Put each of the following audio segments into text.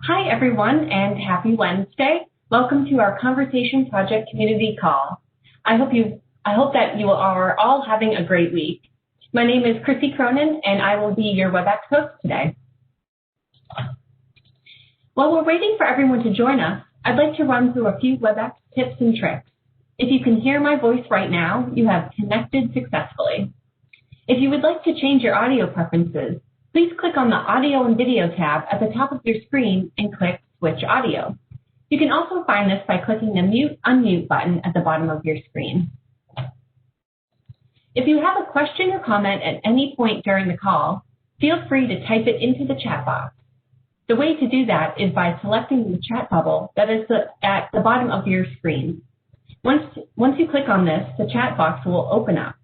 Hi, everyone, and happy Wednesday. Welcome to our Conversation Project community call. I hope that you are all having a great week. My name is Chrissy Cronin, and I will be your WebEx host today. While we're waiting for everyone to join us, I'd like to run through a few WebEx tips and tricks. If you can hear my voice right now, you have connected successfully. If you would like to change your audio preferences, please click on the Audio and Video tab at the top of your screen and click Switch Audio. You can also find this by clicking the Mute/Unmute button at the bottom of your screen. If you have a question or comment at any point during the call, feel free to type it into the chat box. The way to do that is by selecting the chat bubble that is at the bottom of your screen. Once you click on this, the chat box will open up.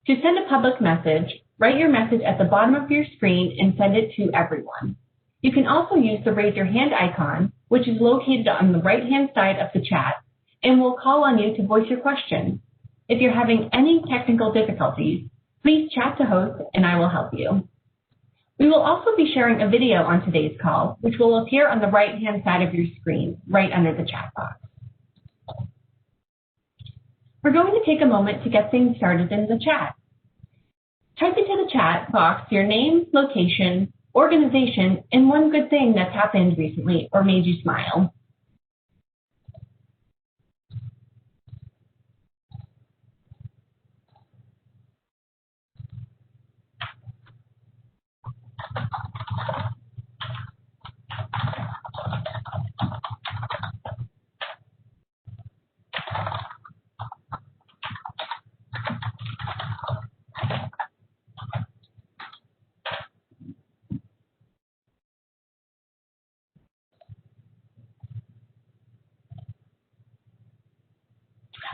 To send a public message, write your message at the bottom of your screen and send it to everyone. You can also use the raise your hand icon, which is located on the right-hand side of the chat, and we'll call on you to voice your question. If you're having any technical difficulties, please chat to host and I will help you. We will also be sharing a video on today's call, which will appear on the right-hand side of your screen, right under the chat box. We're going to take a moment to get things started in the chat. Type into the chat box your name, location, organization, and one good thing that's happened recently or made you smile.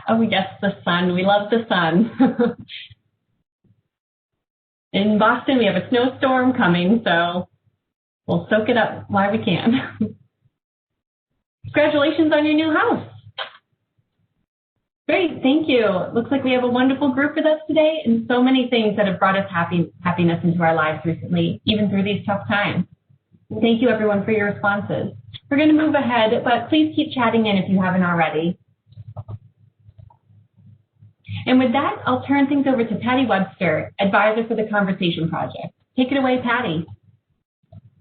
Oh, yes, the sun. We love the sun. In Boston, we have a snowstorm coming, so we'll soak it up while we can. Congratulations on your new house. Great, thank you. Looks like we have a wonderful group with us today and so many things that have brought us happiness into our lives recently, even through these tough times. And thank you, everyone, for your responses. We're going to move ahead, but please keep chatting in if you haven't already. And with that, I'll turn things over to Patty Webster, advisor for the Conversation Project. Take it away, Patty.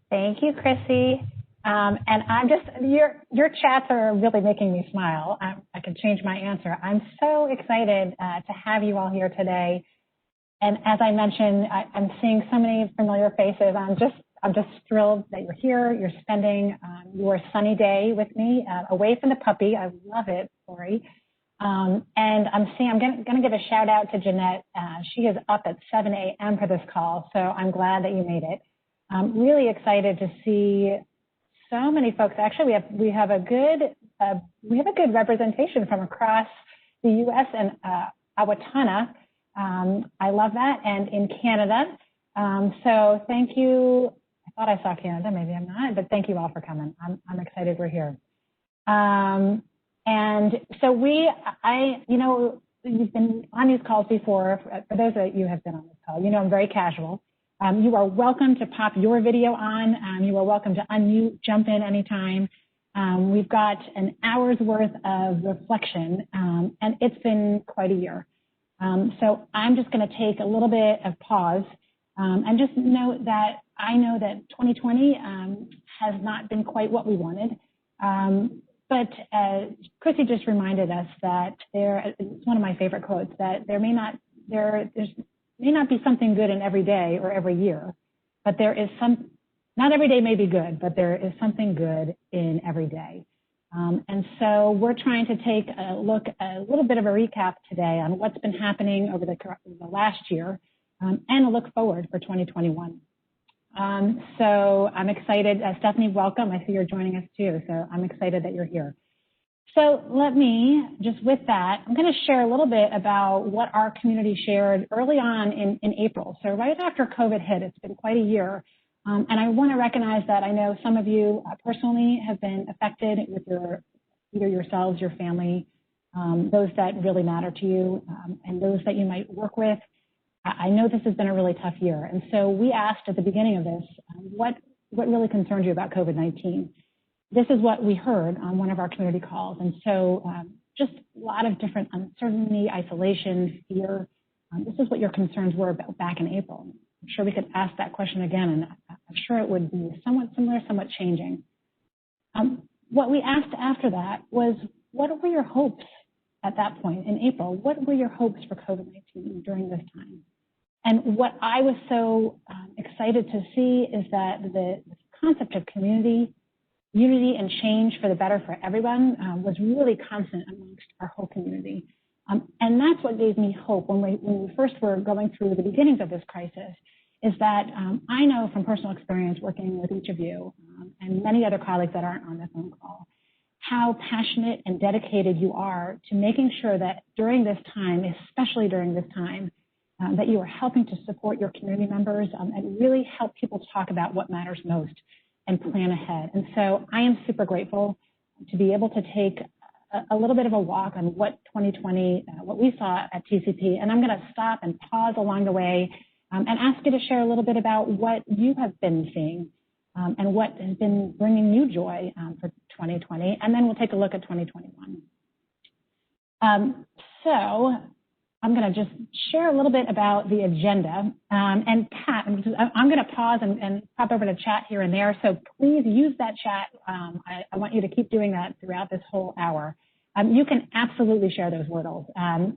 Thank you, Chrissy. And I'm just, your chats are really making me smile. I can change my answer. I'm so excited to have you all here today. And as I mentioned, I'm seeing so many familiar faces. I'm just thrilled that you're here. You're spending your sunny day with me, away from the puppy. I love it, Lori. And I'm going to give a shout out to Jeanette. She is up at 7 a.m. for this call, so I'm glad that you made it. I'm really excited to see so many folks. Actually, we have a good representation from across the U.S. and Owatonna. I love that, and in Canada. So thank you. I thought I saw Canada, maybe I'm not, but thank you all for coming. I'm excited we're here. And so you've been on these calls before. For those of you who have been on this call, you know I'm very casual. You are welcome to pop your video on. You are welcome to unmute, jump in anytime. We've got an hour's worth of reflection, and it's been quite a year. So I'm just going to take a little bit of pause and just note that I know that 2020 has not been quite what we wanted. But Chrissy just reminded us that it's one of my favorite quotes, that there may not be something good in every day or every year, but not every day may be good, but there is something good in every day. And so we're trying to take a little bit of a recap today on what's been happening over the last year and a look forward for 2021. So I'm excited. Stephanie, welcome. I see you're joining us too. So I'm excited that you're here. So let me, just with that, I'm going to share a little bit about what our community shared early on in April. So right after COVID hit, it's been quite a year. And I want to recognize that I know some of you personally have been affected with either yourselves, your family, those that really matter to you, and those that you might work with. I know this has been a really tough year. And so we asked at the beginning of this, what really concerns you about COVID-19? this is what we heard on one of our community calls. And so just a lot of different uncertainty, isolation, fear. This is what your concerns were about back in April. I'm sure we could ask that question again, and I'm sure it would be somewhat similar, somewhat changing. What we asked after that was, what were your hopes at that point in April? What were your hopes for COVID-19 during this time? And what I was so excited to see is that the concept of community, unity, and change for the better for everyone was really constant amongst our whole community. And that's what gave me hope when we first were going through the beginnings of this crisis, is that I know from personal experience working with each of you and many other colleagues that aren't on the phone call, how passionate and dedicated you are to making sure that during this time, especially during this time, that you are helping to support your community members and really help people talk about what matters most and plan ahead. And so I am super grateful to be able to take a little bit of a walk on what 2020, what we saw at TCP. And I'm going to stop and pause along the way and ask you to share a little bit about what you have been seeing and what has been bringing you joy for 2020. And then we'll take a look at 2021. So I'm going to just share a little bit about the agenda. And Pat, I'm going to pause and pop over to chat here and there. So please use that chat. I want you to keep doing that throughout this whole hour. You can absolutely share those Wordles.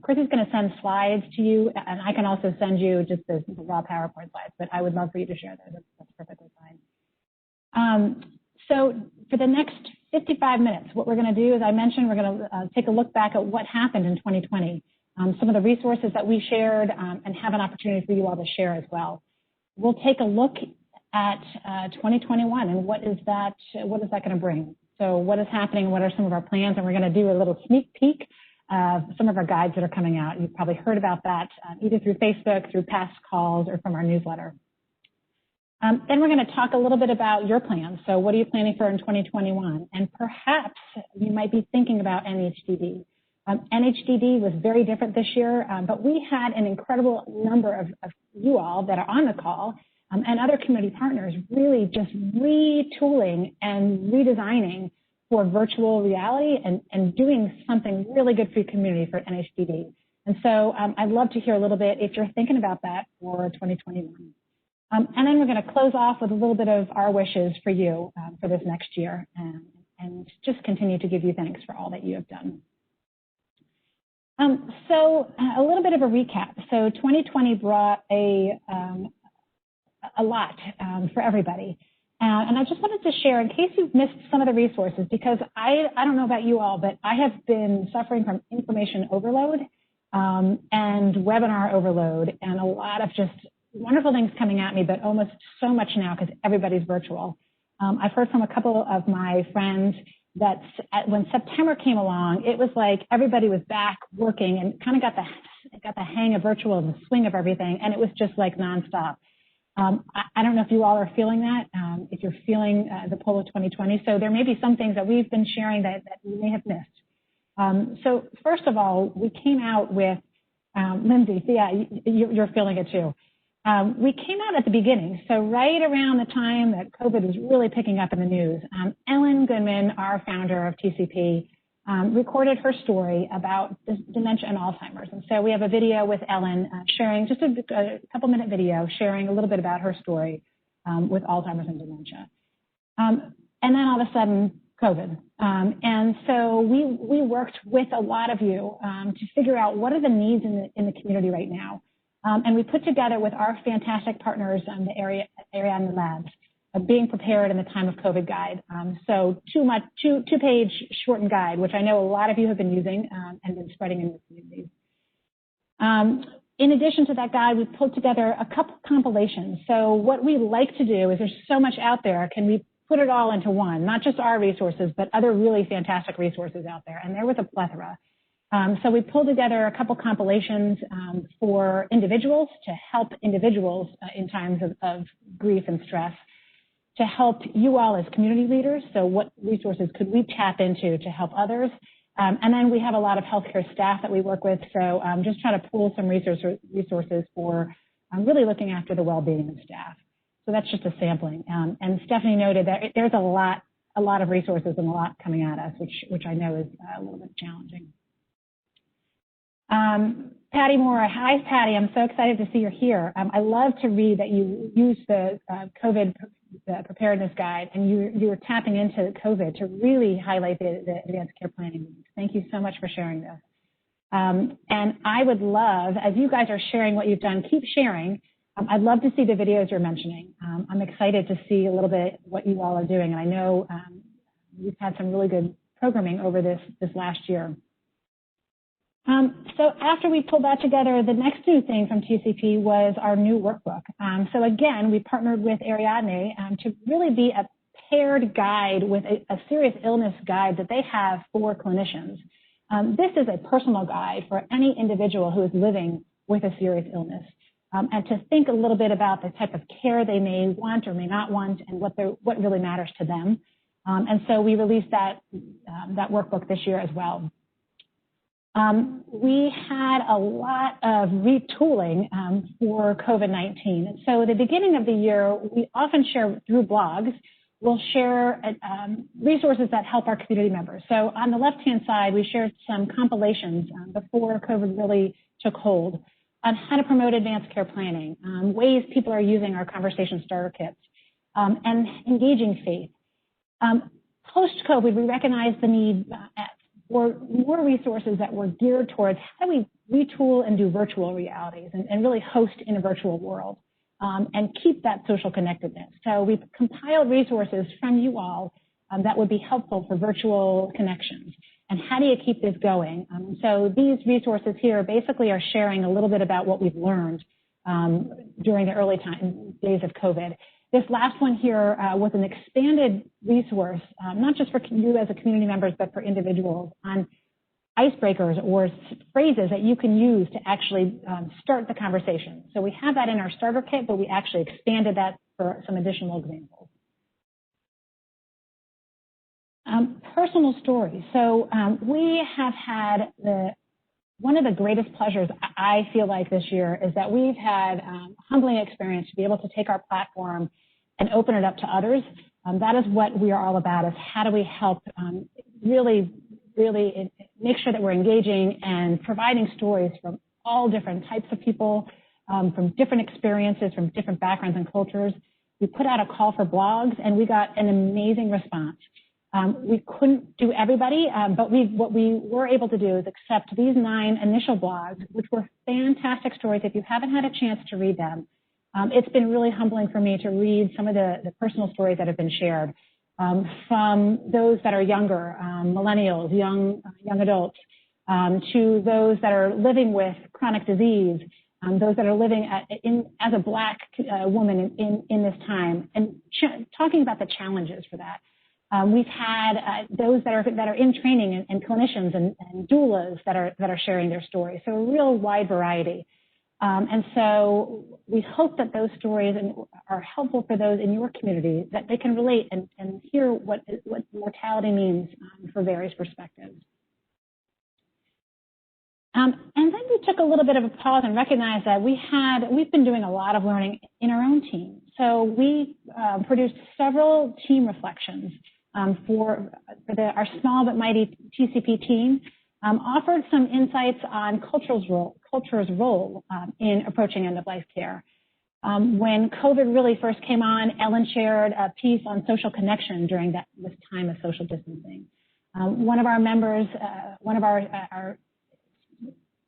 Chrissy's going to send slides to you, and I can also send you just the raw PowerPoint slides, but I would love for you to share those. That's perfectly fine. So for the next 55 minutes, what we're going to do, as I mentioned, we're going to take a look back at what happened in 2020, some of the resources that we shared, and have an opportunity for you all to share as well. We'll take a look at 2021 and what is that going to bring? So what is happening? What are some of our plans? And we're going to do a little sneak peek of some of our guides that are coming out. You've probably heard about that either through Facebook, through past calls, or from our newsletter. Then we're going to talk a little bit about your plans. So what are you planning for in 2021? And perhaps you might be thinking about NHDD. NHDD was very different this year, but we had an incredible number of you all that are on the call and other community partners really just retooling and redesigning for virtual reality and doing something really good for your community for NHDD. And so I'd love to hear a little bit if you're thinking about that for 2021. And then we're going to close off with a little bit of our wishes for you for this next year and just continue to give you thanks for all that you have done. So a little bit of a recap. So 2020 brought a lot for everybody. And I just wanted to share, in case you've missed some of the resources, because I don't know about you all, but I have been suffering from information overload and webinar overload and a lot of just wonderful things coming at me, but almost so much now because everybody's virtual. I've heard from a couple of my friends that when September came along, it was like everybody was back working and kind of got the hang of virtual and the swing of everything, and it was just like nonstop. I don't know if you all are feeling that, if you're feeling the pull of 2020. So there may be some things that we've been sharing that you may have missed. So first of all, we came out with, Lindsay, yeah, you're feeling it too. We came out at the beginning, so right around the time that COVID was really picking up in the news. Ellen Goodman, our founder of TCP, recorded her story about dementia and Alzheimer's. And so we have a video with Ellen sharing, just a couple-minute video, sharing a little bit about her story with Alzheimer's and dementia. And then all of a sudden, COVID. And so we worked with a lot of you to figure out what are the needs in the community right now. And we put together with our fantastic partners in the area and the labs, being prepared in the time of COVID guide. So two-page shortened guide, which I know a lot of you have been using and been spreading in your communities. In addition to that guide, we pulled together a couple compilations. So what we like to do is there's so much out there. Can we put it all into one? Not just our resources, but other really fantastic resources out there. And there was a plethora. So we pulled together a couple compilations for individuals to help individuals in times of grief and stress, to help you all as community leaders. So what resources could we tap into to help others? And then we have a lot of healthcare staff that we work with. So just trying to pull some resources for really looking after the well-being of staff. So that's just a sampling. And Stephanie noted that there's a lot a lot of resources and a lot coming at us, which I know is a little bit challenging. Patty Moore, hi Patty, I'm so excited to see you're here. I love to read that you use the COVID preparedness guide, and you were tapping into COVID to really highlight the advanced care planning needs. Thank you so much for sharing this. And I would love, as you guys are sharing what you've done, keep sharing. I'd love to see the videos you're mentioning. I'm excited to see a little bit what you all are doing, and I know we've had some really good programming over this last year. So after we pulled that together, the next new thing from TCP was our new workbook. So again, we partnered with Ariadne to really be a paired guide with a serious illness guide that they have for clinicians. This is a personal guide for any individual who is living with a serious illness, and to think a little bit about the type of care they may want or may not want and what really matters to them. And so we released that workbook this year as well. We had a lot of retooling for COVID-19. So at the beginning of the year, we often share through blogs, we'll share resources that help our community members. So on the left-hand side, we shared some compilations before COVID really took hold on how to promote advanced care planning, ways people are using our conversation starter kits, and engaging faith. Post-COVID, we recognized the need for more resources that were geared towards how do we retool and do virtual realities and really host in a virtual world and keep that social connectedness. So we've compiled resources from you all that would be helpful for virtual connections. And how do you keep this going? So these resources here basically are sharing a little bit about what we've learned during the early days of COVID. This last one here was an expanded resource, not just for you as a community members, but for individuals on icebreakers or phrases that you can use to actually start the conversation. So we have that in our starter kit, but we actually expanded that for some additional examples. Personal stories. So we have had one of the greatest pleasures I feel like this year is that we've had humbling experience to be able to take our platform and open it up to others. That is what we are all about, is how do we help really make sure that we're engaging and providing stories from all different types of people, from different experiences, from different backgrounds and cultures. We put out a call for blogs, and we got an amazing response. We couldn't do everybody, but what we were able to do is accept these 9 initial blogs, which were fantastic stories. If you haven't had a chance to read them, it's been really humbling for me to read some of the personal stories that have been shared from those that are younger, millennials, young adults, to those that are living with chronic disease, those that are living as a Black woman in this time, and talking about the challenges for that. We've had those that are in training and clinicians and doulas that are sharing their stories. So a real wide variety. And so we hope that those stories are helpful for those in your community, that they can relate and hear what mortality means for various perspectives. And then we took a little bit of a pause and recognized that we've been doing a lot of learning in our own team. So we produced several team reflections for our small but mighty TCP team, offered some insights on culture's role in approaching end-of-life care. When COVID really first came on, Ellen shared a piece on social connection during this time of social distancing. One of our members, our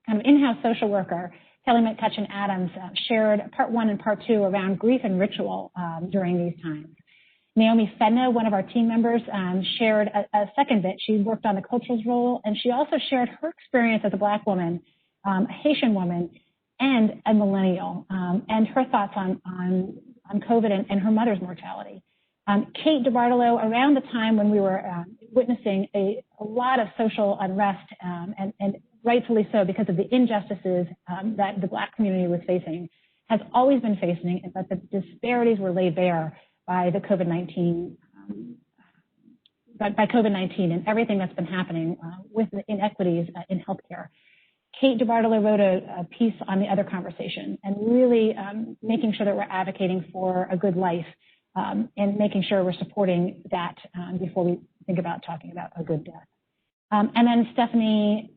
kind of in-house social worker, Kelly McCutcheon-Adams, shared part 1 and part 2 around grief and ritual during these times. Naomi Fedna, one of our team members, shared a second bit. She worked on the cultural role, and she also shared her experience as a Black woman, a Haitian woman, and a millennial, and her thoughts on COVID and her mother's mortality. Kate DiBartolo, around the time when we were witnessing a lot of social unrest, and rightfully so because of the injustices that the Black community was facing, has always been facing, but the disparities were laid bare by the COVID-19, and everything that's been happening with the inequities in healthcare. Kate DiBartolo wrote a piece on the other conversation and really making sure that we're advocating for a good life and making sure we're supporting that before we think about talking about a good death. And then Stephanie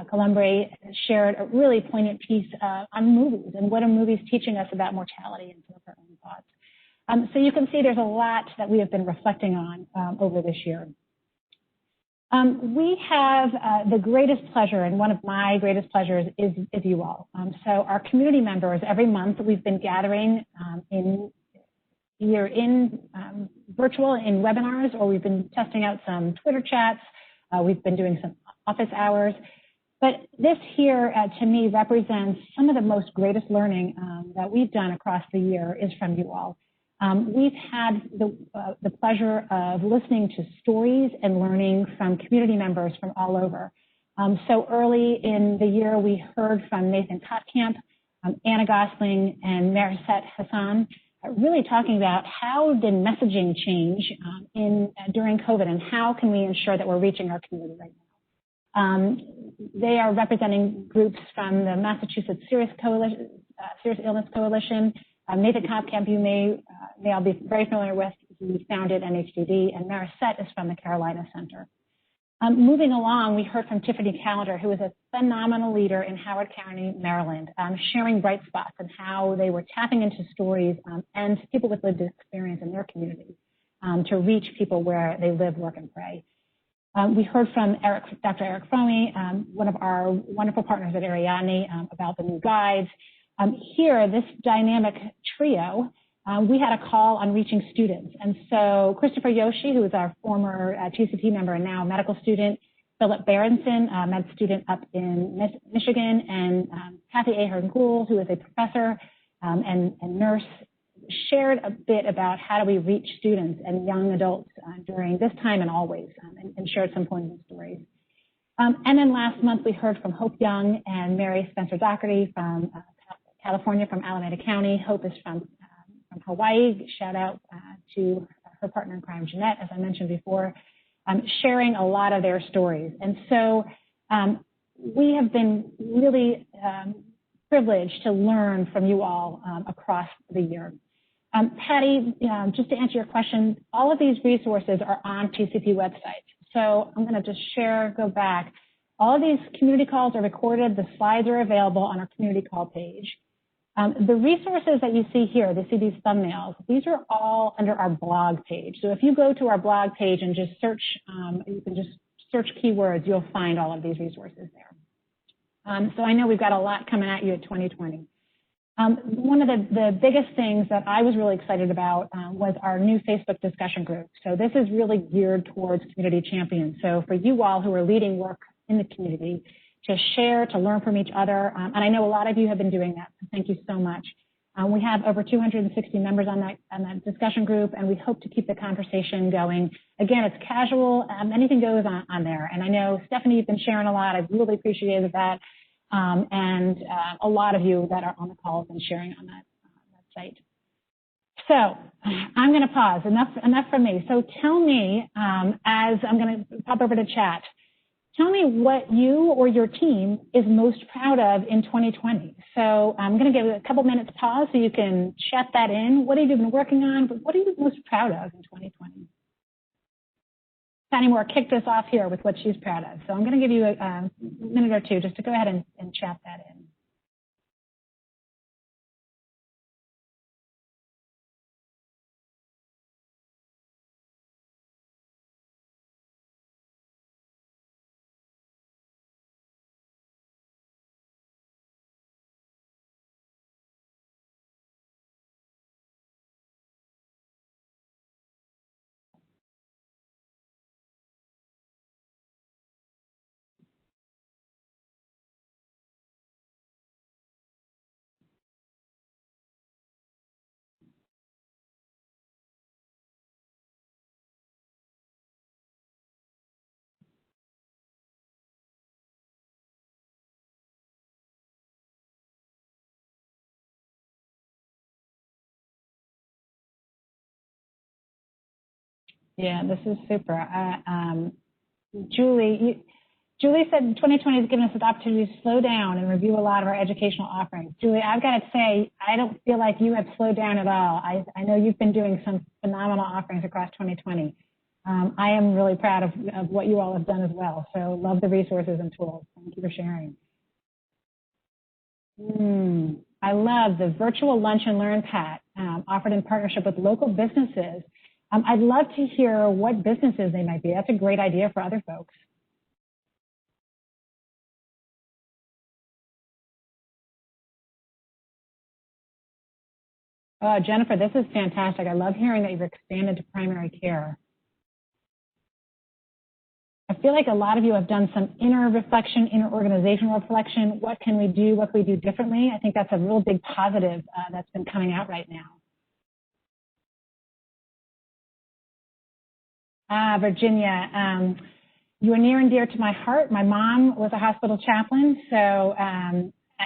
Colombre shared a really poignant piece on movies and what are movies teaching us about mortality and some of her own thoughts. So you can see there's a lot that we have been reflecting on over this year. We have the greatest pleasure, and one of my greatest pleasures is you all. So our community members, every month we've been gathering either in virtual in webinars, or we've been testing out some Twitter chats. We've been doing some office hours. But this here, to me, represents some of the most greatest learning that we've done across the year is from you all. We've had the pleasure of listening to stories and learning from community members from all over. So early in the year, we heard from Nathan Kotkamp, Anna Gosling, and Marisette Hassan, really talking about how did messaging change during COVID, and how can we ensure that we're reaching our community right now. They are representing groups from the Massachusetts Serious Illness Coalition. Nathan Kotkamp, you may all be very familiar with. He founded NHDD, and Marisette is from the Carolina Center. Moving along, we heard from Tiffany Callender, who is a phenomenal leader in Howard County, Maryland, sharing bright spots and how they were tapping into stories and people with lived experience in their community to reach people where they live, work, and pray. We heard from Dr. Eric Fromme, one of our wonderful partners at Ariadne, about the new guides. Here, this dynamic trio, we had a call on reaching students. And so Christopher Yoshi, who is our former TCP member and now a medical student, Philip Berenson, a med student up in Michigan, and Kathy Ahern-Gould, who is a professor and nurse, shared a bit about how do we reach students and young adults during this time and always, and shared some poignant stories. And then last month, we heard from Hope Young and Mary Spencer Doherty from California, from Alameda County. Hope is from Hawaii. Shout out to her partner in crime, Jeanette, as I mentioned before, sharing a lot of their stories. And so we have been really privileged to learn from you all across the year. Patty, just to answer your question, all of these resources are on TCP websites. So I'm going to just go back. All of these community calls are recorded. The slides are available on our community call page. The resources that you see here, these thumbnails, these are all under our blog page. So if you go to our blog page and just search, you can just search keywords, you'll find all of these resources there. So I know we've got a lot coming at you at 2020. One of the biggest things that I was really excited about was our new Facebook discussion group. So this is really geared towards community champions. So for you all who are leading work in the community, to share, to learn from each other. And I know a lot of you have been doing that, so thank you so much. We have over 260 members on that discussion group, and we hope to keep the conversation going. Again, it's casual, anything goes on there. And I know, Stephanie, you've been sharing a lot. I've really appreciated that. And a lot of you that are on the call have been sharing on that site. So I'm going to pause. Enough from me. So tell me, as I'm going to pop over to chat, tell me what you or your team is most proud of in 2020. So I'm going to give a couple minutes pause so you can chat that in. What have you been working on? But what are you most proud of in 2020? Patty Moore kicked us off here with what she's proud of. So I'm going to give you a minute or two just to go ahead and chat that in. Yeah, this is super. Julie, Julie said 2020 has given us an opportunity to slow down and review a lot of our educational offerings. Julie, I've got to say, I don't feel like you have slowed down at all. I know you've been doing some phenomenal offerings across 2020. I am really proud of what you all have done as well. So love the resources and tools. Thank you for sharing. I love the virtual lunch and learn, Pat, offered in partnership with local businesses. I'd love to hear what businesses they might be. That's a great idea for other folks. Oh, Jennifer, this is fantastic. I love hearing that you've expanded to primary care. I feel like a lot of you have done some inner reflection, inner organizational reflection. What can we do? What can we do differently? I think that's a real big positive that's been coming out right now. Virginia, you are near and dear to my heart. My mom was a hospital chaplain, so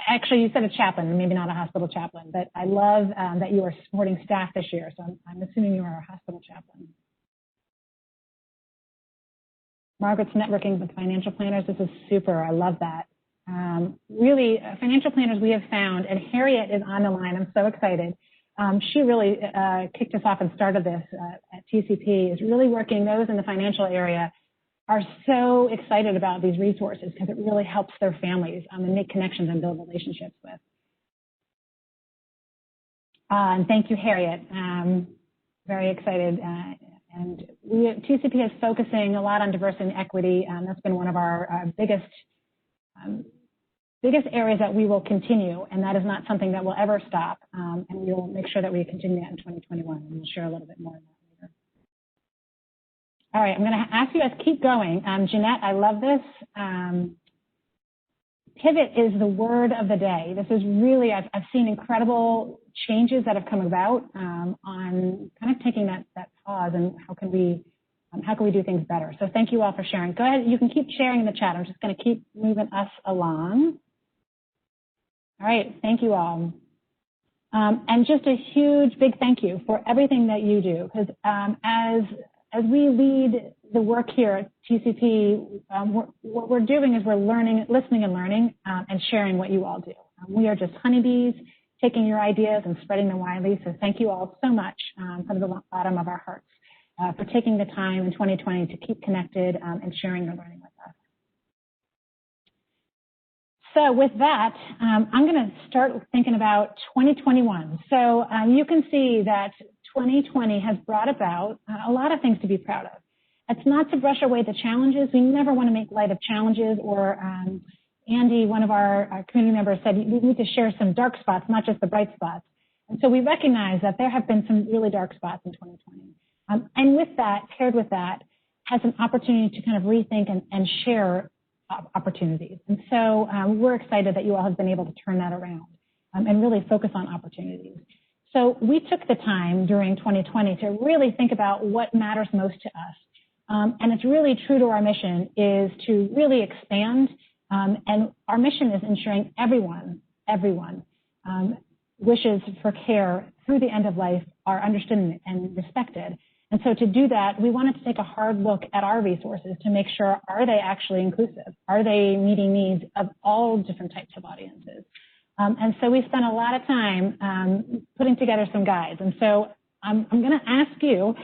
actually you said a chaplain, maybe not a hospital chaplain, but I love that you are supporting staff this year, so I'm assuming you are a hospital chaplain. Margaret's networking with financial planners. This is super. I love that. Really, financial planners we have found, and Harriet is on the line. I'm so excited. She really kicked us off and started this at TCP, is really working. Those in the financial area are so excited about these resources because it really helps their families and make connections and build relationships with. And thank you, Harriet. Very excited. And TCP is focusing a lot on diversity and equity. That's been one of our biggest areas that we will continue, and that is not something that will ever stop. And we will make sure that we continue that in 2021. And we'll share a little bit more on that later. All right, I'm going to ask you guys to keep going. Jeanette, I love this. Pivot is the word of the day. This is really, I've seen incredible changes that have come about on kind of taking that pause and how can we do things better. So thank you all for sharing. Go ahead, you can keep sharing in the chat. I'm just going to keep moving us along. All right, thank you all. And just a huge big thank you for everything that you do, because as we lead the work here at TCP, what we're doing is we're learning, listening and learning, and sharing what you all do. We are just honeybees, taking your ideas and spreading them widely. So thank you all so much from the bottom of our hearts for taking the time in 2020 to keep connected and sharing your learning with us. So with that, I'm going to start thinking about 2021. So you can see that 2020 has brought about a lot of things to be proud of. It's not to brush away the challenges. We never want to make light of challenges, or Andy, one of our community members, said we need to share some dark spots, not just the bright spots. And so we recognize that there have been some really dark spots in 2020. And with that, paired with that, has an opportunity to kind of rethink and share opportunities. And so we're excited that you all have been able to turn that around and really focus on opportunities. So we took the time during 2020 to really think about what matters most to us. And it's really true to our mission is to really expand. And our mission is ensuring everyone wishes for care through the end of life are understood and respected. And so to do that, we wanted to take a hard look at our resources to make sure, are they actually inclusive? Are they meeting needs of all different types of audiences? And so we spent a lot of time putting together some guides. And so I'm going to ask you,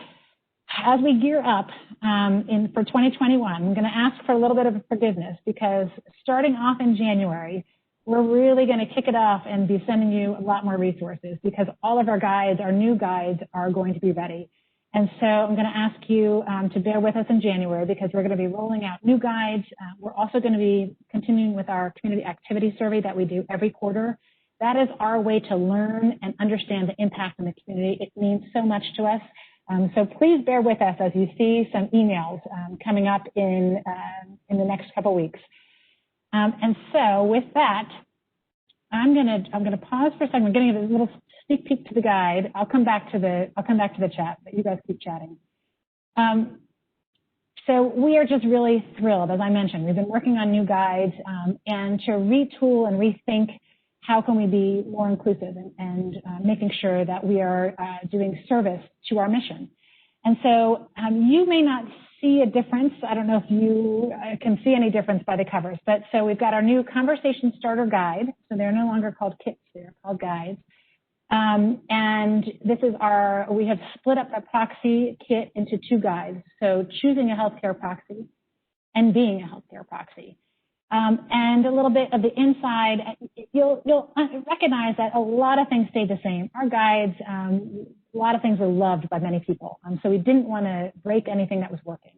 as we gear up for 2021, I'm going to ask for a little bit of forgiveness, because starting off in January, we're really going to kick it off and be sending you a lot more resources, because all of our guides, our new guides, are going to be ready. And so I'm going to ask you to bear with us in January, because we're going to be rolling out new guides. We're also going to be continuing with our community activity survey that we do every quarter. That is our way to learn and understand the impact in the community. It means so much to us. So please bear with us as you see some emails coming up in the next couple weeks. And so with that, I'm gonna pause for a second. We're getting a little sneak peek to the guide. I'll come back to the chat, but you guys keep chatting. So we are just really thrilled, as I mentioned. We've been working on new guides and to retool and rethink how can we be more inclusive and making sure that we are doing service to our mission. And so you may not see a difference. I don't know if you can see any difference by the covers, but so we've got our new Conversation Starter Guide. So they're no longer called kits, they're called guides. And this is we have split up the proxy kit into 2 guides. So choosing a healthcare proxy and being a healthcare proxy. And a little bit of the inside, you'll recognize that a lot of things stayed the same. Our guides, a lot of things were loved by many people. So we didn't want to break anything that was working.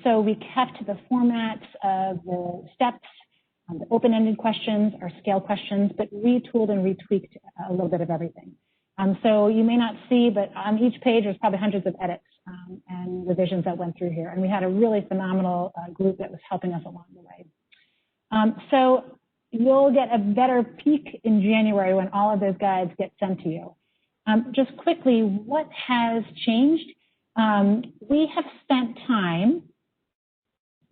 So we kept the formats of the steps, the open-ended questions, our scale questions, but retooled and retweaked a little bit of everything. So you may not see, but on each page there's probably hundreds of edits and revisions that went through here. And we had a really phenomenal group that was helping us along the way. So you'll get a better peek in January when all of those guides get sent to you. Just quickly, what has changed? We have spent time,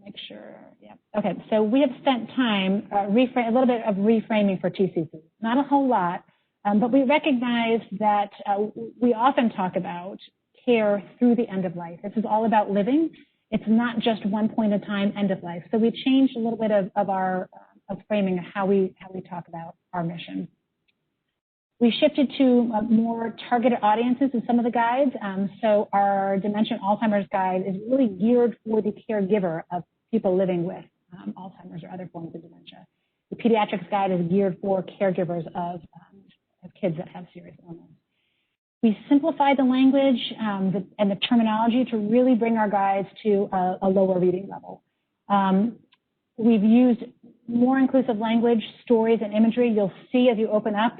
make sure, yeah. Okay, so we have spent time, a little bit of reframing for TCC. Not a whole lot, but we recognize that we often talk about care through the end of life. This is all about living. It's not just one point in time, end of life. So we changed a little bit of our framing of how we talk about our mission. We shifted to more targeted audiences in some of the guides. So our Dementia and Alzheimer's guide is really geared for the caregiver of people living with Alzheimer's or other forms of dementia. The pediatrics guide is geared for caregivers of kids that have serious illness. We simplified the language and the terminology to really bring our guides to a lower reading level. We've used more inclusive language, stories, and imagery. You'll see as you open up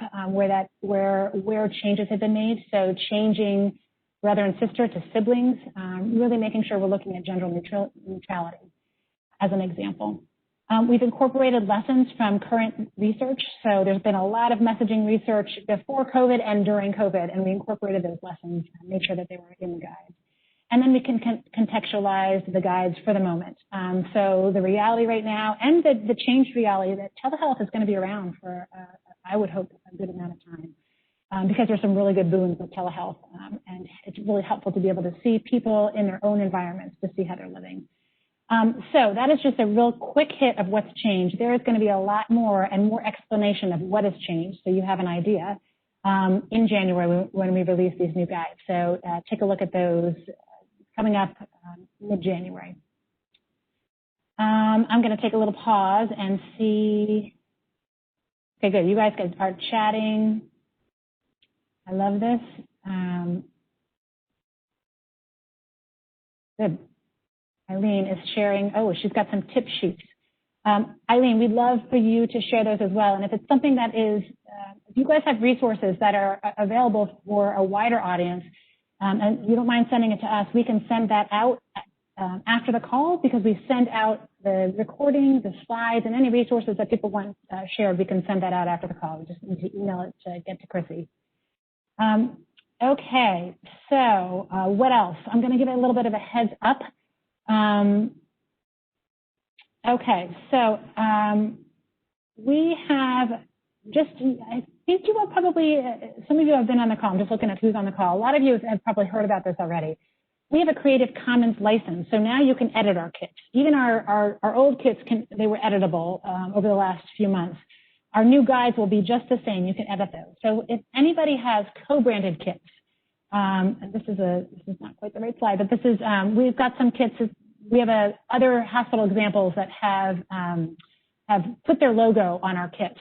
where changes have been made. So changing brother and sister to siblings, really making sure we're looking at gender neutrality as an example. We've incorporated lessons from current research. So there's been a lot of messaging research before COVID and during COVID, and we incorporated those lessons and made sure that they were in the guide. And then we can contextualize the guides for the moment. So the reality right now and the changed reality that telehealth is going to be around for, I would hope, a good amount of time because there's some really good boons with telehealth. And it's really helpful to be able to see people in their own environments to see how they're living. So that is just a real quick hit of what's changed. There is going to be a lot more and more explanation of what has changed so you have an idea in January when we release these new guides. So take a look at those coming up mid-January. I'm going to take a little pause and see. Okay, good. You guys are chatting. I love this. Good. Eileen is sharing. Oh, she's got some tip sheets. Eileen, we'd love for you to share those as well. And if it's something that is, if you guys have resources that are available for a wider audience, and you don't mind sending it to us, we can send that out after the call because we send out the recording, the slides, and any resources that people want shared, we can send that out after the call. We just need to email it to get to Chrissy. Okay, so what else? I'm going to give it a little bit of a heads up. Okay, so we have just, I think you will probably, some of you have been on the call. I'm just looking at who's on the call. A lot of you have probably heard about this already. We have a Creative Commons license, so now you can edit our kits. Even our old kits, they were editable over the last few months. Our new guides will be just the same. You can edit those. So if anybody has co-branded kits, and this is not quite the right slide, but this is, we've got some kits. We have other hospital examples that have put their logo on our kits.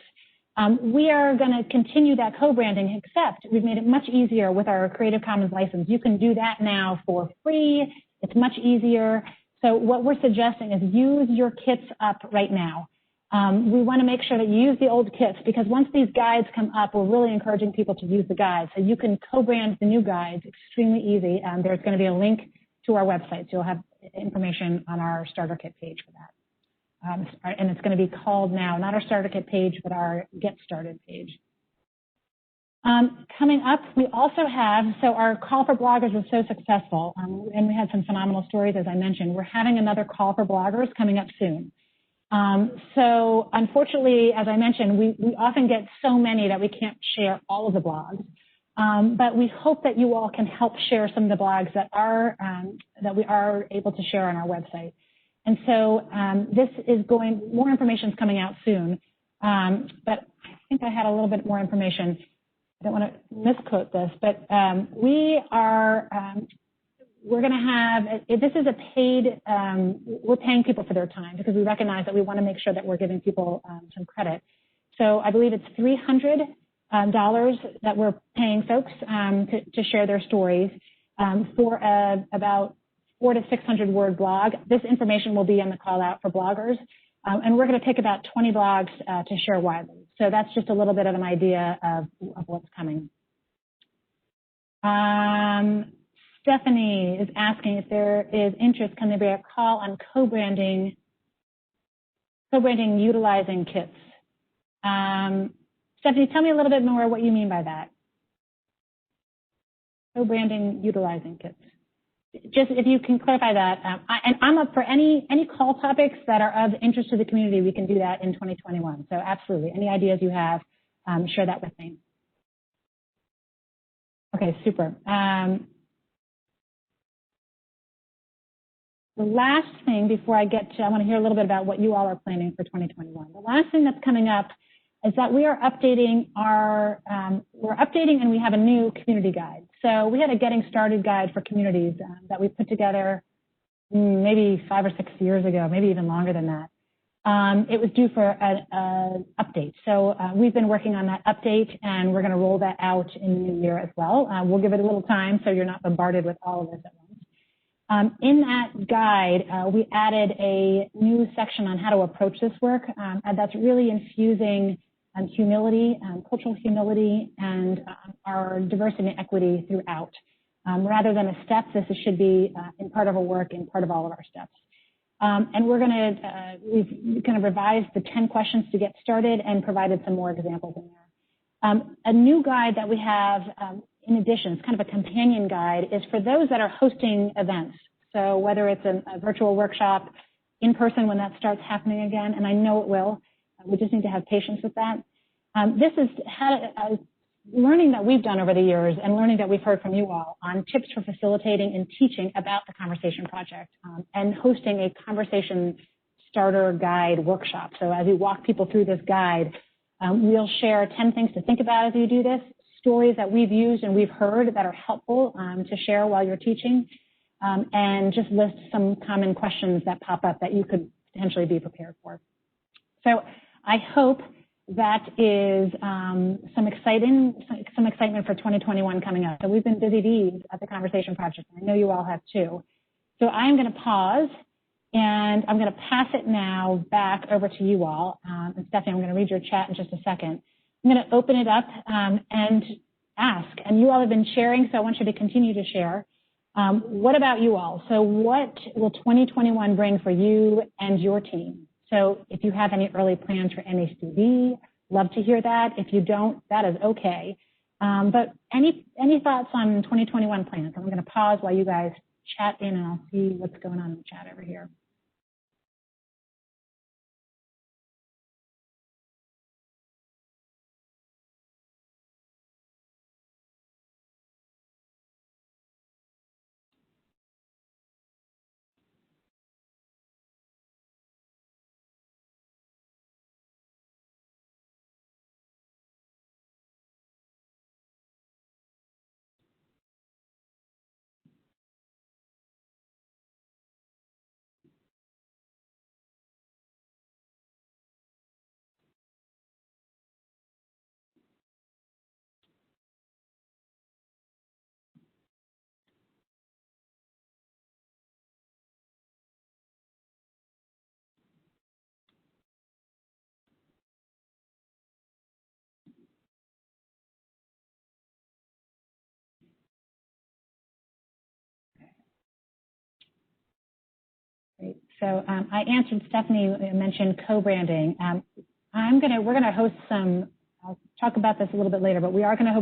We are going to continue that co-branding, except we've made it much easier with our Creative Commons license. You can do that now for free. It's much easier. So what we're suggesting is use your kits up right now. We want to make sure that you use the old kits because once these guides come up, we're really encouraging people to use the guides. So you can co-brand the new guides extremely easy. There's going to be a link to our website. So you'll have information on our starter kit page for that. And it's going to be called now, not our starter kit page, but our Get Started page. Coming up, we also have, so our call for bloggers was so successful, and we had some phenomenal stories, as I mentioned. We're having another call for bloggers coming up soon. So unfortunately, as I mentioned, we often get so many that we can't share all of the blogs. But we hope that you all can help share some of the blogs that we are able to share on our website. And so this is more information is coming out soon. But I think I had a little bit more information. I don't want to misquote this, but we're going to have, this is a paid, we're paying people for their time because we recognize that we want to make sure that we're giving people some credit. So I believe it's $300 that we're paying folks to share their stories for about 400 to 600 word blog. This information will be in the call out for bloggers. And we're going to pick about 20 blogs to share widely. So that's just a little bit of an idea of what's coming. Stephanie is asking if there is interest, can there be a call on co-branding utilizing kits? Stephanie, tell me a little bit more what you mean by that. Co-branding utilizing kits. Just if you can clarify that. And I'm up for any call topics that are of interest to the community, we can do that in 2021. So absolutely, any ideas you have, share that with me. Okay, super. The last thing before I want to hear a little bit about what you all are planning for 2021. The last thing that's coming up is that we are updating and we have a new community guide. So we had a getting started guide for communities that we put together maybe 5 or 6 years ago, maybe even longer than that. It was due for an update. So we've been working on that update and we're going to roll that out in the new year as well. We'll give it a little time so you're not bombarded with all of this at once. In that guide, we added a new section on how to approach this work, and that's really infusing humility, cultural humility, and our diversity and equity throughout. Rather than a step, this should be in part of our work and part of all of our steps. And we've kind of revised the 10 questions to get started and provided some more examples in there. A new guide that we have, in addition, it's kind of a companion guide, is for those that are hosting events. So whether it's a virtual workshop, in person when that starts happening again, and I know it will, we just need to have patience with that. This is learning that we've done over the years and learning that we've heard from you all on tips for facilitating and teaching about the Conversation Project and hosting a conversation starter guide workshop. So as we walk people through this guide, we'll share 10 things to think about as you do this, stories that we've used and we've heard that are helpful to share while you're teaching, and just list some common questions that pop up that you could potentially be prepared for. So I hope that is some excitement for 2021 coming up. So we've been busy bees at the Conversation Project. I know you all have too. So I'm going to pause, and I'm going to pass it now back over to you all. And Stephanie, I'm going to read your chat in just a second. I'm going to open it up and ask. And you all have been sharing, so I want you to continue to share. What about you all? So what will 2021 bring for you and your team? So if you have any early plans for NHDD, love to hear that. If you don't, that is okay. But any thoughts on 2021 plans? I'm going to pause while you guys chat in, and I'll see what's going on in the chat over here. Great. So I answered, Stephanie mentioned co-branding. We're going to host some, I'll talk about this a little bit later, but we are going to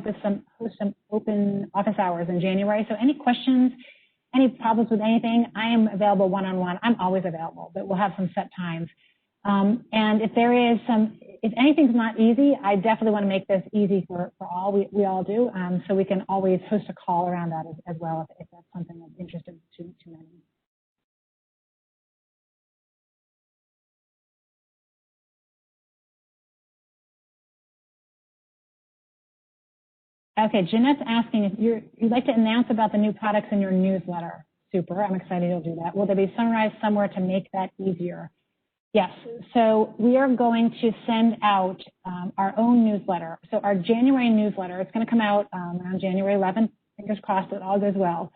host some open office hours in January. So any questions, any problems with anything, I am available one-on-one. I'm always available, but we'll have some set times. And if anything's not easy, I definitely want to make this easy for all. We all do. So we can always host a call around that as well if that's something that's interesting to many. Okay, Jeanette's asking if you'd like to announce about the new products in your newsletter. Super, I'm excited you'll do that. Will they be summarized somewhere to make that easier? Yes, so we are going to send out our own newsletter. So our January newsletter, it's going to come out around January 11th. Fingers crossed it all goes well.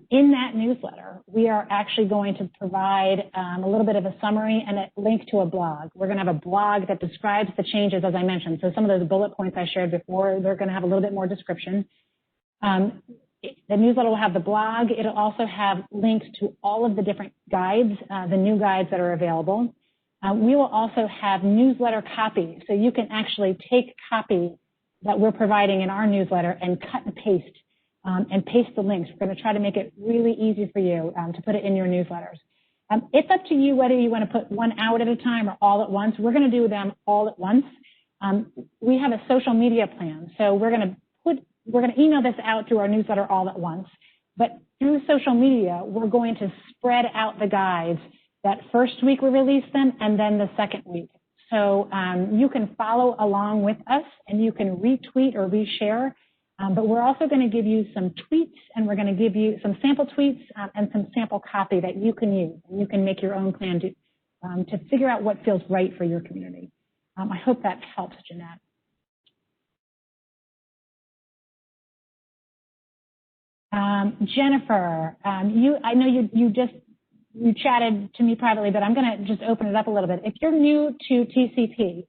In that newsletter, we are actually going to provide a little bit of a summary and a link to a blog. We're going to have a blog that describes the changes, as I mentioned. So some of those bullet points I shared before, they're going to have a little bit more description. The newsletter will have the blog. It'll also have links to all of the different guides, the new guides that are available. We will also have newsletter copy. So you can actually take copy that we're providing in our newsletter and cut and paste the links. We're going to try to make it really easy for you to put it in your newsletters. It's up to you whether you want to put one out at a time or all at once. We're going to do them all at once. We have a social media plan, so we're going to email this out through our newsletter all at once. But through social media, we're going to spread out the guides. That first week we release them, and then the second week. So you can follow along with us, and you can retweet or reshare. But we're also going to give you some tweets, and we're going to give you some sample tweets and some sample copy that you can use. And you can make your own plan to figure out what feels right for your community. I hope that helps, Jeanette. Jennifer, I know you chatted to me privately, but I'm going to just open it up a little bit. If you're new to TCP,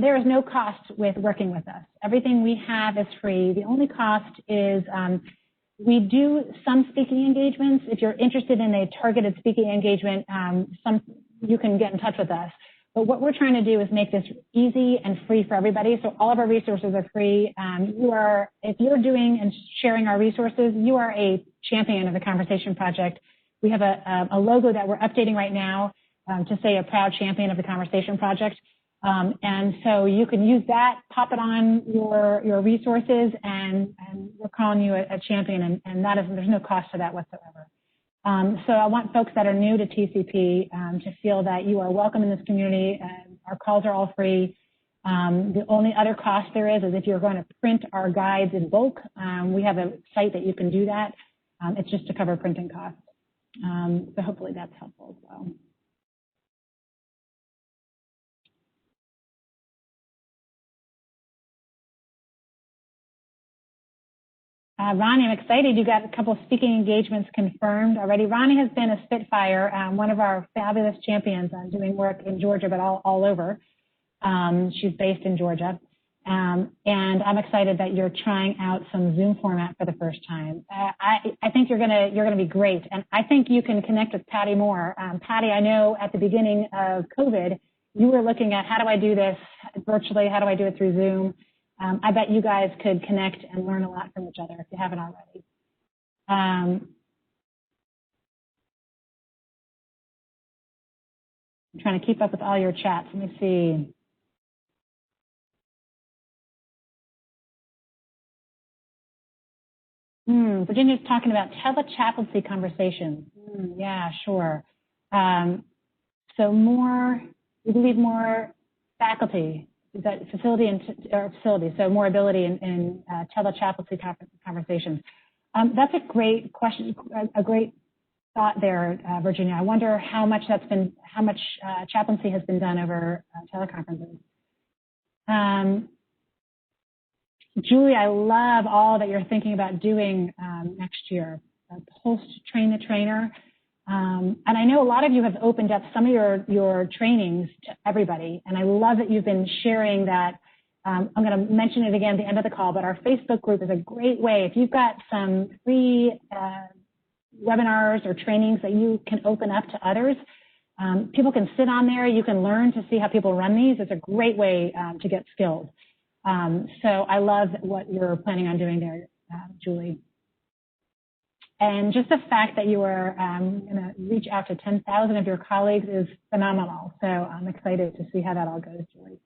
there is no cost with working with us. Everything we have is free. The only cost is we do some speaking engagements. If you're interested in a targeted speaking engagement, you can get in touch with us. But what we're trying to do is make this easy and free for everybody. So all of our resources are free. If you're doing and sharing our resources, you are a champion of the Conversation Project. We have a logo that we're updating right now to say a proud champion of the Conversation Project. And so you can use that, pop it on your resources, and we're calling you a champion, and there's no cost to that whatsoever. So I want folks that are new to TCP to feel that you are welcome in this community. Our calls are all free. The only other cost there is if you're going to print our guides in bulk. We have a site that you can do that. It's just to cover printing costs. So hopefully that's helpful as well. Ronnie, I'm excited. You got a couple of speaking engagements confirmed already. Ronnie has been a Spitfire, one of our fabulous champions doing work in Georgia, but all over. She's based in Georgia. And I'm excited that you're trying out some Zoom format for the first time. I think you're gonna be great. And I think you can connect with Patty more. Patty, I know at the beginning of COVID, you were looking at how do I do this virtually? How do I do it through Zoom? I bet you guys could connect and learn a lot from each other if you haven't already. I'm trying to keep up with all your chats. Let me see. Virginia's talking about telechaplaincy conversations. Yeah, sure. So we believe more faculty. Is that facility, so more ability in telechaplaincy conversations. That's a great question, a great thought there, Virginia. I wonder how much chaplaincy has been done over teleconferences. Julie, I love all that you're thinking about doing next year. Post train the trainer. And I know a lot of you have opened up some of your trainings to everybody, and I love that you've been sharing that. I'm going to mention it again at the end of the call, but our Facebook group is a great way. If you've got some free webinars or trainings that you can open up to others, people can sit on there. You can learn to see how people run these. It's a great way to get skilled. So I love what you're planning on doing there, Julie. And just the fact that you are going to reach out to 10,000 of your colleagues is phenomenal. So I'm excited to see how that all goes, Julie.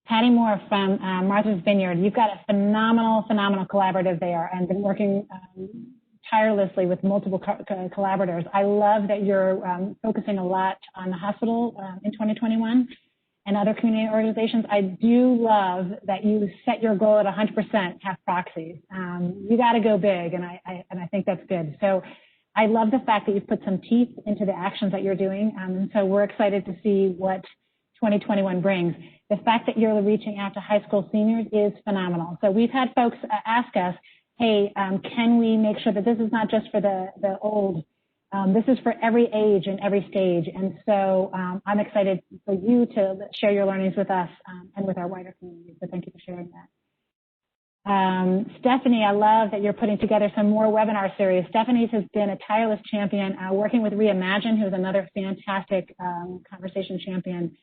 Patty Moore from Martha's Vineyard. You've got a phenomenal collaborative there and been working tirelessly with multiple collaborators. I love that you're focusing a lot on the hospital in 2021 and other community organizations. I do love that you set your goal at 100% have proxies. You got to go big, and I think that's good. So I love the fact that you've put some teeth into the actions that you're doing, and so we're excited to see what 2021 brings. The fact that you're reaching out to high school seniors is phenomenal. So we've had folks ask us, hey, can we make sure that this is not just for the old, this is for every age and every stage. And so I'm excited for you to share your learnings with us and with our wider community. So thank you for sharing that. Stephanie, I love that you're putting together some more webinar series. Stephanie has been a tireless champion working with Reimagine, who's another fantastic conversation champion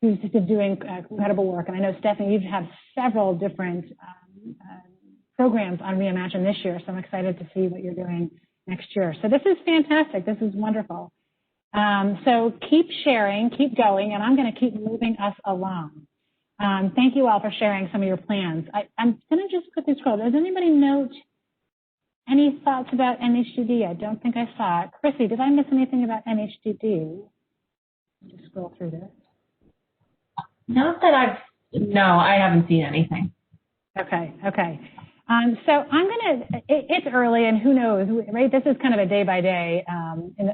who's just doing incredible work. And I know, Stephanie, you've had several different programs on Reimagine this year, so I'm excited to see what you're doing next year. So this is fantastic. This is wonderful. So keep sharing, keep going, and I'm going to keep moving us along. Thank you all for sharing some of your plans. I'm going to just quickly scroll. Does anybody note any thoughts about NHDD? I don't think I saw it. Chrissy, did I miss anything about NHDD? Just scroll through this. Not that no, I haven't seen anything. Okay. So I'm going to, it's early and who knows, right? This is kind of a day by day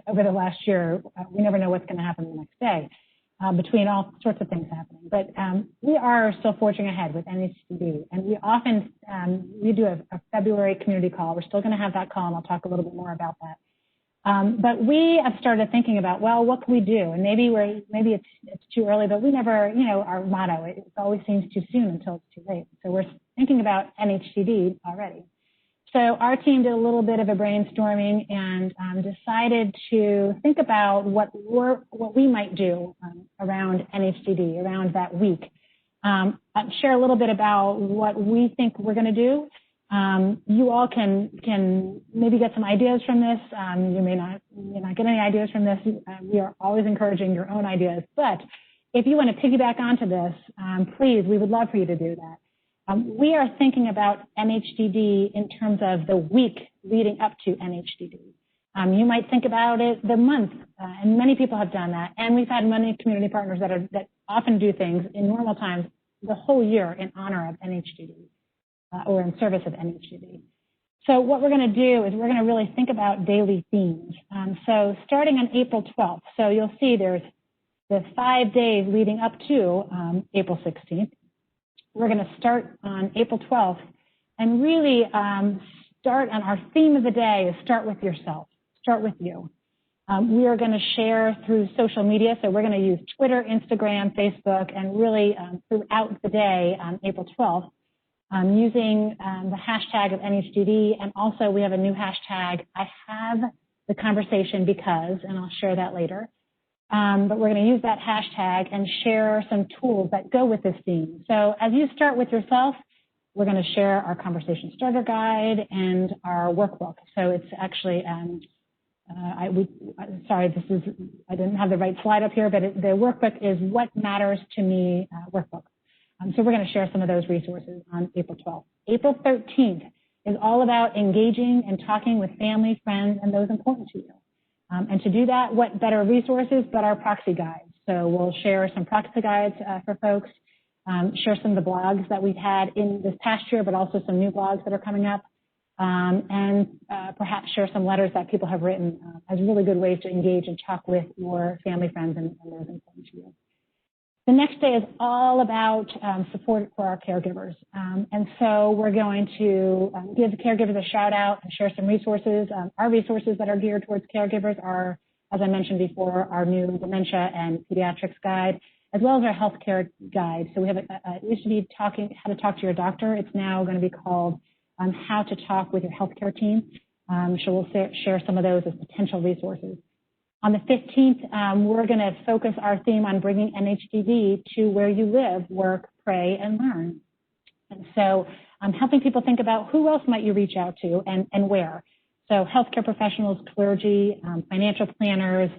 over the last year. We never know what's going to happen the next day between all sorts of things happening. But we are still forging ahead with NHDD. And we often, we do a February community call. We're still going to have that call, and I'll talk a little bit more about that. But we have started thinking about, well, what can we do? And maybe it's too early, but we never, our motto, it always seems too soon until it's too late. So we're thinking about NHDD already. So our team did a little bit of a brainstorming and decided to think about what we might do around NHDD, around that week. Share a little bit about what we think we're going to do. You all can maybe get some ideas from this. You may not get any ideas from this. We are always encouraging your own ideas. But if you want to piggyback onto this, please, we would love for you to do that. We are thinking about NHDD in terms of the week leading up to NHDD. You might think about it the month, and many people have done that. And we've had many community partners that often do things in normal times the whole year in honor of NHDD. Or in service of NHDD. So what we're going to do is we're going to really think about daily themes. So starting on April 12th, so you'll see there's the 5 days leading up to April 16th. We're going to start on April 12th and really start on our theme of the day is start with yourself, start with you. We are going to share through social media, so we're going to use Twitter, Instagram, Facebook, and really throughout the day on April 12th. Using the hashtag of NHDD, and also we have a new hashtag, I have the conversation because, and I'll share that later. But we're going to use that hashtag and share some tools that go with this theme. So as you start with yourself, we're going to share our conversation starter guide and our workbook. So it's actually, sorry, I didn't have the right slide up here, but the workbook is What Matters to Me workbook. So we're going to share some of those resources on April 12th. April 13th is all about engaging and talking with family, friends, and those important to you. And to do that, what better resources but our proxy guides. So we'll share some proxy guides for folks, share some of the blogs that we've had in this past year, but also some new blogs that are coming up, and perhaps share some letters that people have written as really good ways to engage and talk with your family, friends, and those important to you. The next day is all about support for our caregivers. And so we're going to give the caregivers a shout out and share some resources. Our resources that are geared towards caregivers are, as I mentioned before, our new dementia and pediatrics guide. as well as our healthcare guide. So we have it used to be how to talk to your doctor. It's now going to be called how to talk with your healthcare team. So we'll share some of those as potential resources. On the 15th, we're going to focus our theme on bringing NHDD to where you live, work, pray, and learn. And so I'm helping people think about who else might you reach out to and where. So healthcare professionals, clergy, financial planners,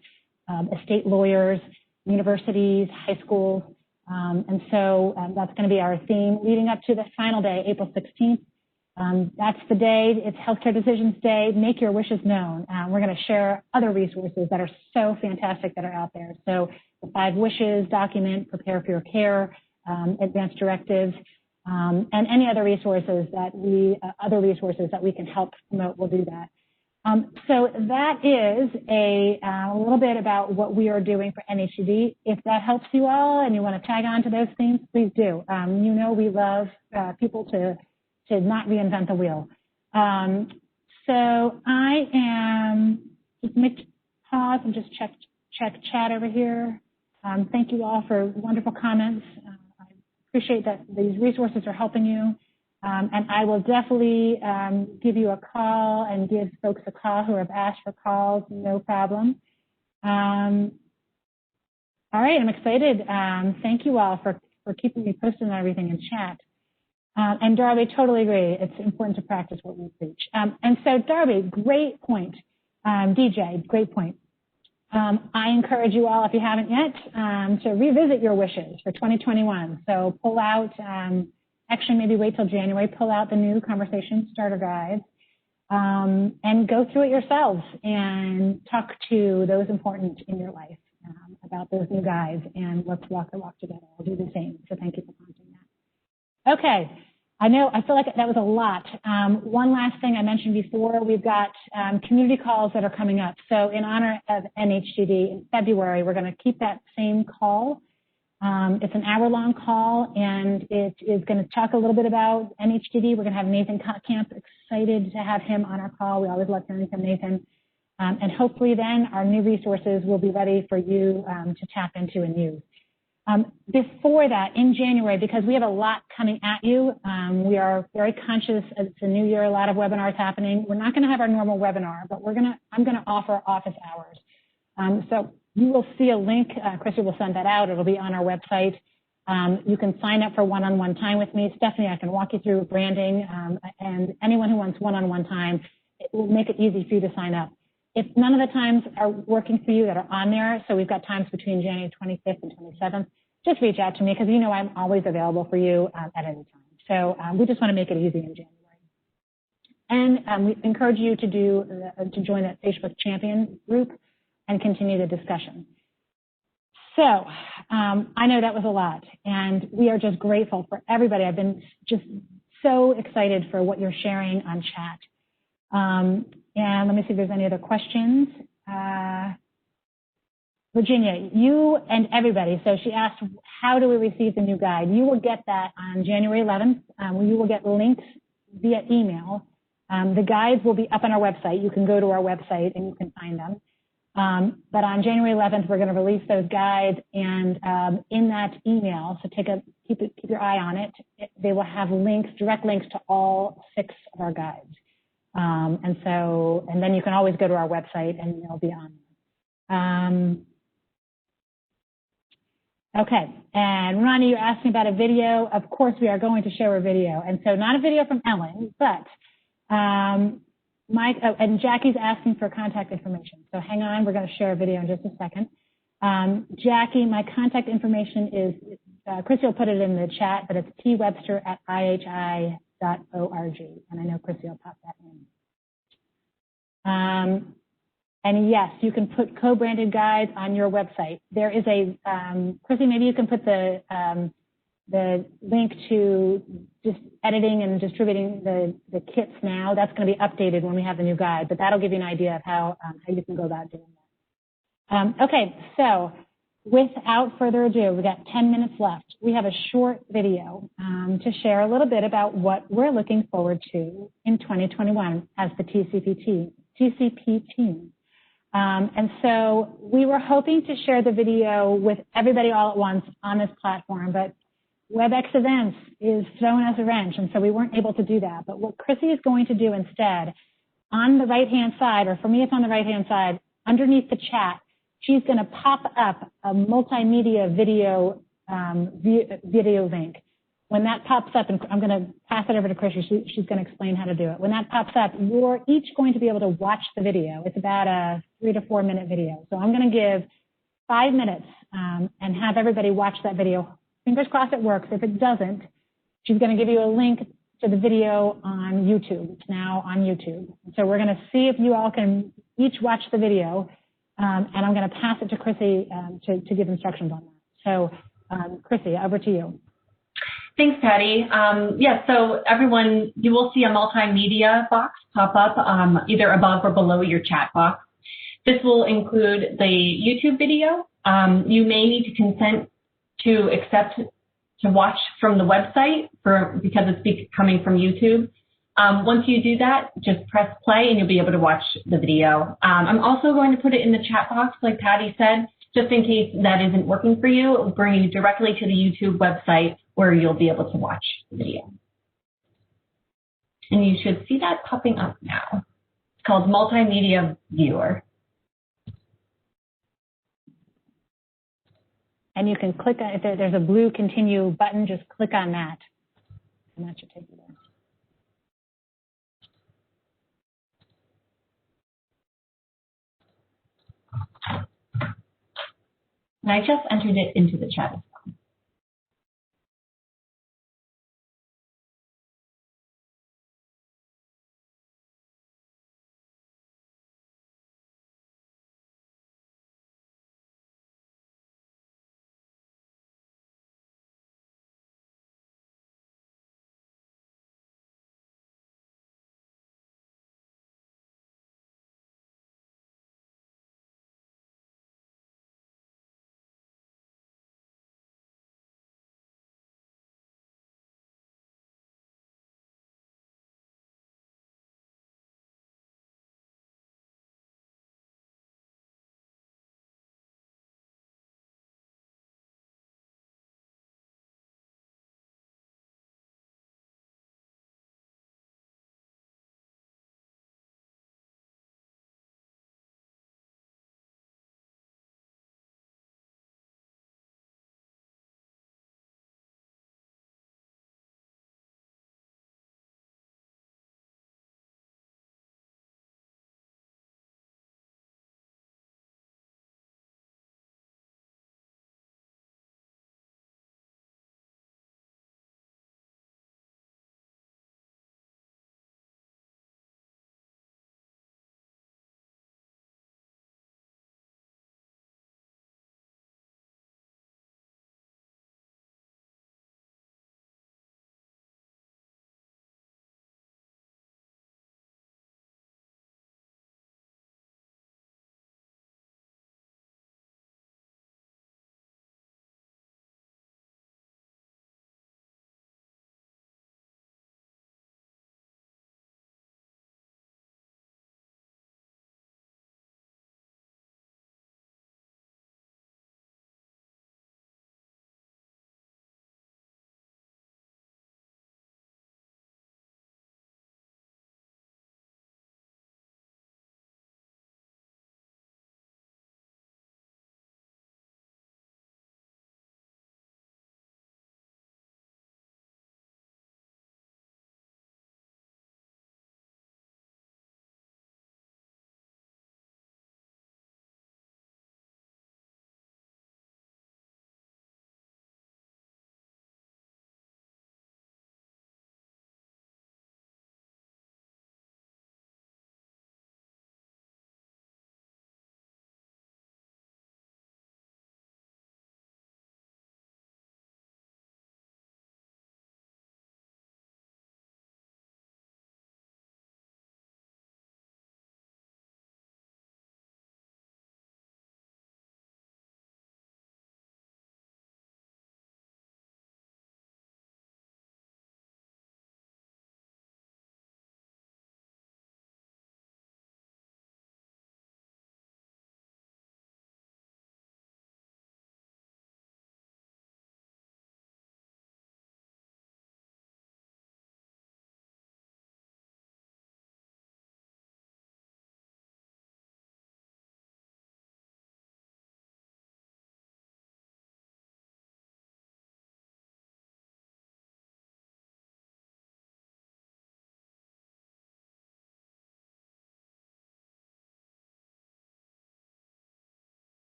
estate lawyers, universities, high schools. And so that's going to be our theme leading up to the final day, April 16th. That's the day. It's Healthcare Decisions Day. Make your wishes known. We're going to share other resources that are so fantastic that are out there. So the 5 wishes document, prepare for your care, advanced directives, and any other resources that we can help promote. We'll do that. So that is a little bit about what we are doing for NHDD. If that helps you all and you want to tag on to those things, please do. You know we love people to not reinvent the wheel. So I am, just make pause and just check chat over here. Thank you all for wonderful comments. I appreciate that these resources are helping you. And I will definitely give you a call and give folks a call who have asked for calls, no problem. All right, I'm excited. Thank you all for keeping me posted on everything in chat. And Darby, totally agree. It's important to practice what we preach. And so Darby, great point. DJ, great point. I encourage you all, if you haven't yet, to revisit your wishes for 2021. So pull out, actually maybe wait till January, pull out the new conversation starter guides, and go through it yourselves and talk to those important in your life about those new guides, and let's walk the walk together. I'll do the same. So thank you for prompting that. Okay. I feel like that was a lot. One last thing I mentioned before, we've got community calls that are coming up. So in honor of NHDD in February, we're going to keep that same call. It's an hour-long call, and it is going to talk a little bit about NHDD. We're going to have Nathan Camp, excited to have him on our call. We always love hearing from Nathan. And hopefully then our new resources will be ready for you to tap into and use. Before that, in January, because we have a lot coming at you, we are very conscious it's a new year, a lot of webinars happening. We're not going to have our normal webinar, but I'm going to offer office hours. So you will see a link. Chrissy will send that out. It'll be on our website. You can sign up for one-on-one time with me. Stephanie, I can walk you through branding, and anyone who wants one-on-one time, it will make it easy for you to sign up. If none of the times are working for you that are on there, so we've got times between January 25th and 27th, just reach out to me because you know I'm always available for you at any time. So we just want to make it easy in January. And we encourage you to join that Facebook champion group and continue the discussion. So I know that was a lot, and we are just grateful for everybody. I've been just so excited for what you're sharing on chat. And let me see if there's any other questions. Virginia, you and everybody, so she asked, how do we receive the new guide? You will get that on January 11th. You will get links via email. The guides will be up on our website. You can go to our website and you can find them. But on January 11th, we're going to release those guides, and in that email, so keep your eye on it, they will have links, direct links to all 6 of our guides. And then you can always go to our website and they'll be on. Okay, and Ronnie, you asked me about a video. Of course, we are going to share a video. And so not a video from Ellen, but Mike, and Jackie's asking for contact information. So hang on, we're going to share a video in just a second. Jackie, my contact information is, Chrissy will put it in the chat, but it's twebster@ihi.org. And I know Chrissy will pop that in. And yes, you can put co-branded guides on your website. There is a, Chrissy, maybe you can put the link to just editing and distributing the kits now. That's going to be updated when we have the new guide, but that'll give you an idea of how you can go about doing that. Okay, so without further ado, we got 10 minutes left. We have a short video to share a little bit about what we're looking forward to in 2021 as the TCP team. And so we were hoping to share the video with everybody all at once on this platform, but WebEx events is thrown us a wrench, and so we weren't able to do that. But what Chrissy is going to do instead, on the right-hand side, or for me it's on the right-hand side, underneath the chat, she's going to pop up a multimedia video link. When that pops up, and I'm going to pass it over to Chrissy, she's going to explain how to do it. When that pops up, you're each going to be able to watch the video. It's about a 3 to 4 minute video. So I'm going to give 5 minutes and have everybody watch that video. Fingers crossed it works. If it doesn't, she's going to give you a link to the video on YouTube. It's now on YouTube. So we're going to see if you all can each watch the video, and I'm going to pass it to Chrissy to give instructions on that. So Chrissy, over to you. Thanks, Patty. So everyone, you will see a multimedia box pop up either above or below your chat box. This will include the YouTube video. You may need to consent to accept to watch from the website because it's coming from YouTube. Once you do that, just press play and you'll be able to watch the video. I'm also going to put it in the chat box, like Patty said, just in case that isn't working for you. It'll bring you directly to the YouTube website where you'll be able to watch the video. And you should see that popping up now. It's called Multimedia Viewer. And you can click on, if there's a blue continue button, just click on that. And that should take you there. And I just entered it into the chat.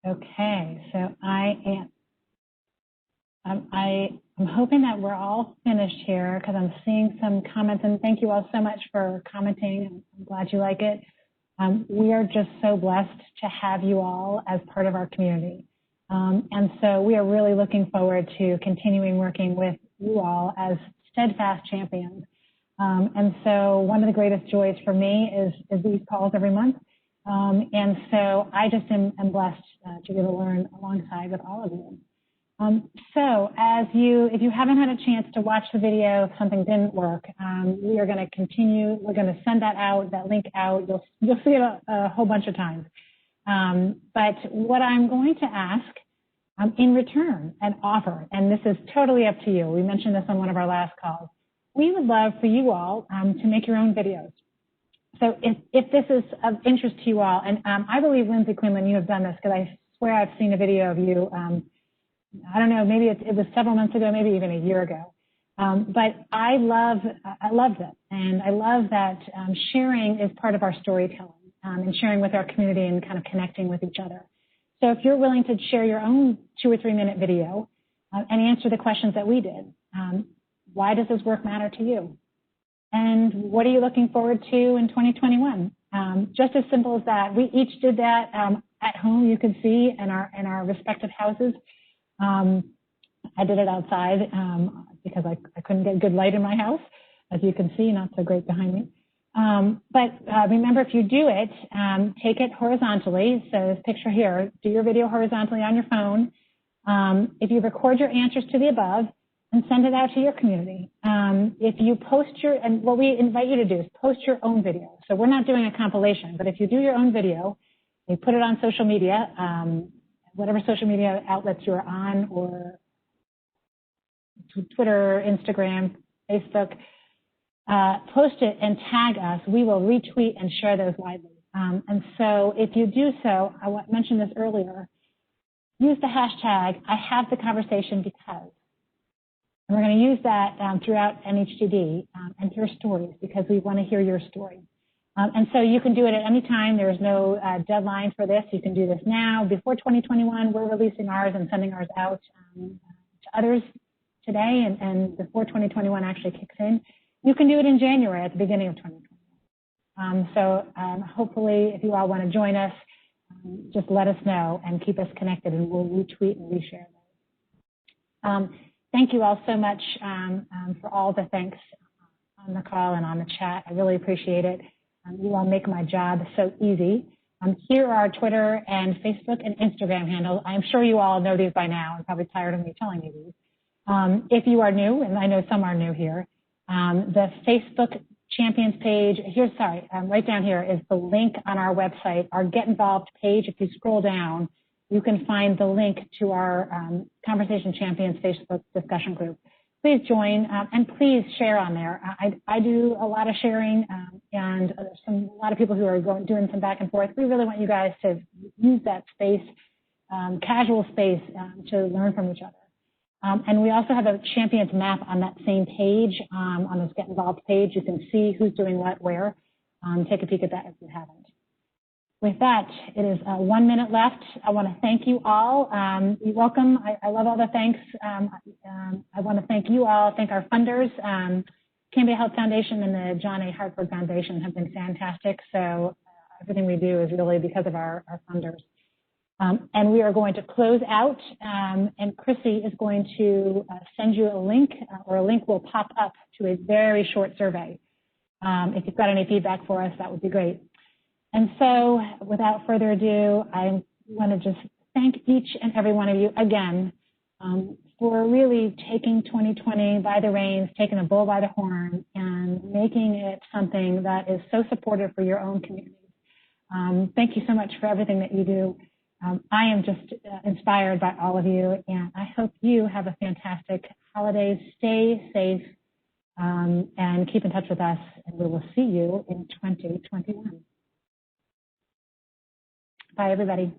Okay, so I'm hoping that we're all finished here because I'm seeing some comments, and thank you all so much for commenting. I'm glad you like it. We are just so blessed to have you all as part of our community. And so we are really looking forward to continuing working with you all as steadfast champions. And so one of the greatest joys for me is these calls every month. And so I just am blessed to be able to learn alongside with all of you. So if you haven't had a chance to watch the video, if something didn't work, we are going to continue. We're going to send that link out. You'll see it a whole bunch of times. But what I'm going to ask in return, an offer, and this is totally up to you. We mentioned this on one of our last calls. We would love for you all to make your own videos. So if this is of interest to you all, and I believe, Lindsay Quinlan, you have done this because I swear I've seen a video of you. I don't know, maybe it was several months ago, maybe even a year ago. But I loved it, and I love that sharing is part of our storytelling and sharing with our community and kind of connecting with each other. So if you're willing to share your own 2 or 3 minute video and answer the questions that we did, why does this work matter to you? And what are you looking forward to in 2021? Just as simple as that. We each did that at home, you can see, in our respective houses. I did it outside because I couldn't get good light in my house, as you can see, not so great behind me. But remember, if you do it, take it horizontally. So this picture here, do your video horizontally on your phone. If you record your answers to the above and send it out to your community. If you post and what we invite you to do is post your own video. So we're not doing a compilation, but if you do your own video, you put it on social media, whatever social media outlets you're on, or Twitter, Instagram, Facebook, post it and tag us. We will retweet and share those widely. And so if you do so, I mentioned this earlier, use the hashtag #IHaveTheConversation and we're going to use that throughout NHDD and hear stories because we want to hear your story. And so you can do it at any time. There is no deadline for this. You can do this now. Before 2021, we're releasing ours and sending ours out to others today, and before 2021 actually kicks in. You can do it in January at the beginning of 2021. So hopefully, if you all want to join us, just let us know and keep us connected, and we'll retweet and reshare those. Thank you all so much for all the thanks on the call and on the chat. I really appreciate it. You all make my job so easy. Here are our Twitter and Facebook and Instagram handles. I'm sure you all know these by now and probably tired of me telling you these. If you are new, and I know some are new here, the Facebook Champions page, right down here is the link on our website, our Get Involved page. If you scroll down, you can find the link to our Conversation Champions Facebook discussion group. Please join and please share on there. I do a lot of sharing and a lot of people who are doing some back and forth. We really want you guys to use that space, casual space, to learn from each other. And we also have a Champions map on that same page, on this Get Involved page. You can see who's doing what where. Take a peek at that if you haven't. With that, it is 1 minute left. I want to thank you all. You're welcome. I love all the thanks. I want to thank you all, thank our funders. Cambria Health Foundation and the John A. Hartford Foundation have been fantastic. So everything we do is really because of our funders. And we are going to close out, and Chrissy is going to send you a link, or a link will pop up to a very short survey. If you've got any feedback for us, that would be great. And so, without further ado, I want to just thank each and every one of you again for really taking 2020 by the reins, taking the bull by the horn, and making it something that is so supportive for your own communities. Thank you so much for everything that you do. I am just inspired by all of you, and I hope you have a fantastic holiday. Stay safe and keep in touch with us, and we will see you in 2021. Bye, everybody.